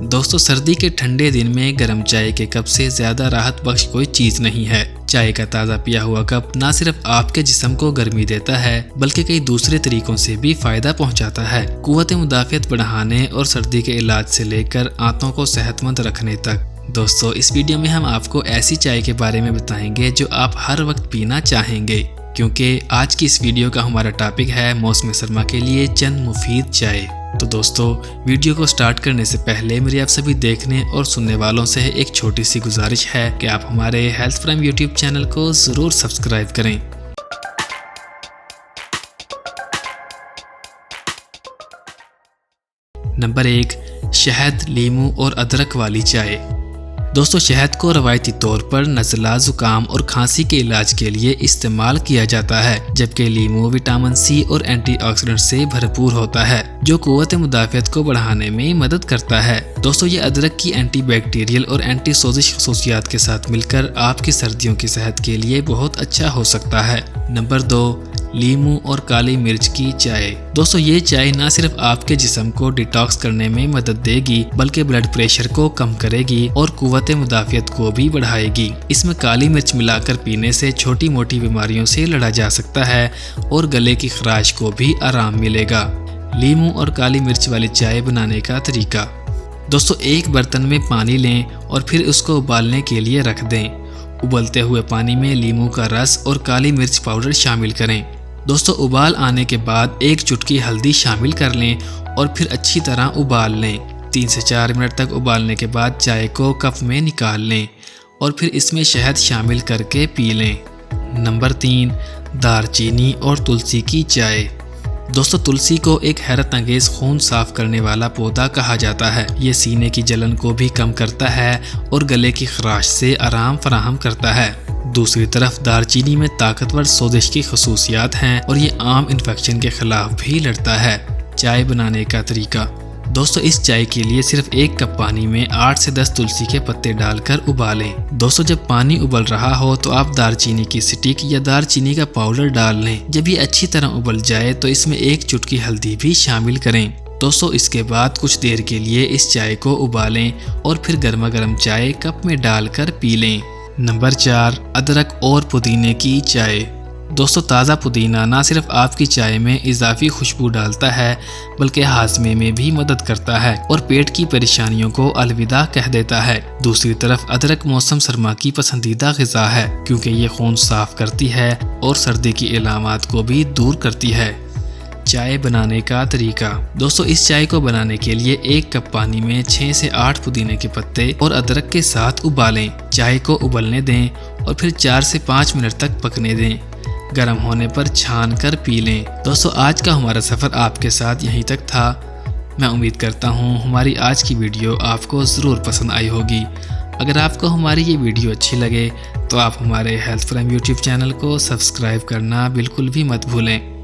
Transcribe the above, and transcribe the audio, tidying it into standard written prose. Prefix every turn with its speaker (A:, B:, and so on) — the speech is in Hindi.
A: दोस्तों सर्दी के ठंडे दिन में गर्म चाय के कप से ज्यादा राहत बख्श कोई चीज नहीं है। चाय का ताज़ा पिया हुआ कप न सिर्फ आपके जिस्म को गर्मी देता है बल्कि कई दूसरे तरीकों से भी फायदा पहुंचाता है। कुव्वत मुदाफ़ियत बढ़ाने और सर्दी के इलाज से लेकर आंतों को सेहतमंद रखने तक। दोस्तों इस वीडियो में हम आपको ऐसी चाय के बारे में बताएंगे जो आप हर वक्त पीना चाहेंगे, क्योंकि आज की इस वीडियो का हमारा टॉपिक है मौसम सरमा के लिए चंद मुफीद चाय। तो दोस्तों वीडियो को स्टार्ट करने से पहले मेरी आप सभी देखने और सुनने वालों से एक छोटी सी गुजारिश है कि आप हमारे हेल्थ प्राइम यूट्यूब चैनल को ज़रूर सब्सक्राइब करें। नंबर 1, शहद, नींबू और अदरक वाली चाय। दोस्तों शहद को रवायती तौर पर नज़ला, जुकाम और खांसी के इलाज के लिए इस्तेमाल किया जाता है, जबकि नींबू विटामिन सी और एंटीऑक्सीडेंट से भरपूर होता है जो कुव्वत मुदाफ़ियत को बढ़ाने में मदद करता है। दोस्तों ये अदरक की एंटीबैक्टीरियल और एंटी सोजिश खसूसियात के साथ मिलकर आपकी सर्दियों की सेहत के लिए बहुत अच्छा हो सकता है। नंबर 2, नींबू और काली मिर्च की चाय। दोस्तों ये चाय न सिर्फ आपके जिस्म को डिटॉक्स करने में मदद देगी बल्कि ब्लड प्रेशर को कम करेगी और कुव्वत मुदाफ़ियत को भी बढ़ाएगी। इसमें काली मिर्च मिलाकर पीने से छोटी मोटी बीमारियों से लड़ा जा सकता है और गले की खराश को भी आराम मिलेगा। नींबू और काली मिर्च वाली चाय बनाने का तरीका। दोस्तों एक बर्तन में पानी लें और फिर उसको उबालने के लिए रख दें। उबलते हुए पानी में नींबू का रस और काली मिर्च पाउडर शामिल करें। दोस्तों उबाल आने के बाद एक चुटकी हल्दी शामिल कर लें और फिर अच्छी तरह उबाल लें। 3 से 4 मिनट तक उबालने के बाद चाय को कप में निकाल लें और फिर इसमें शहद शामिल करके पी लें। नंबर 3, दालचीनी और तुलसी की चाय। दोस्तों तुलसी को एक हैरत अंगेज खून साफ करने वाला पौधा कहा जाता है। ये सीने की जलन को भी कम करता है और गले की खराश से आराम फराहम करता है। दूसरी तरफ दालचीनी में ताकतवर सोजिश की खसूसियात हैं और ये आम इन्फेक्शन के खिलाफ भी लड़ता है। चाय बनाने का तरीका। दोस्तों इस चाय के लिए सिर्फ 1 कप पानी में 8 से 10 तुलसी के पत्ते डालकर उबालें। दोस्तों जब पानी उबल रहा हो तो आप दालचीनी की स्टिक या दालचीनी का पाउडर डाल लें। जब ये अच्छी तरह उबल जाए तो इसमें 1 चुटकी हल्दी भी शामिल करें। दोस्तों इसके बाद कुछ देर के लिए इस चाय को उबालें और फिर गर्मा गर्म चाय कप में डालकर पी लें। नंबर 4, अदरक और पुदीने की चाय। दोस्तों ताज़ा पुदीना ना सिर्फ आपकी चाय में इजाफी खुशबू डालता है बल्कि हाजमे में भी मदद करता है और पेट की परेशानियों को अलविदा कह देता है। दूसरी तरफ अदरक मौसम सरमा की पसंदीदा ग़िज़ा है क्योंकि ये खून साफ करती है और सर्दी की इलामात को भी दूर करती है। चाय बनाने का तरीका। दोस्तों इस चाय को बनाने के लिए 1 कप पानी में 6 से 8 पुदीने के पत्ते और अदरक के साथ उबालें। चाय को उबलने दें और फिर 4 से 5 मिनट तक पकने दें। गर्म होने पर छान कर पी लें। दोस्तों आज का हमारा सफ़र आपके साथ यहीं तक था। मैं उम्मीद करता हूँ हमारी आज की वीडियो आपको ज़रूर पसंद आई होगी। अगर आपको हमारी ये वीडियो अच्छी लगे तो आप हमारे हेल्थ प्राइम यूट्यूब चैनल को सब्सक्राइब करना बिल्कुल भी मत भूलें।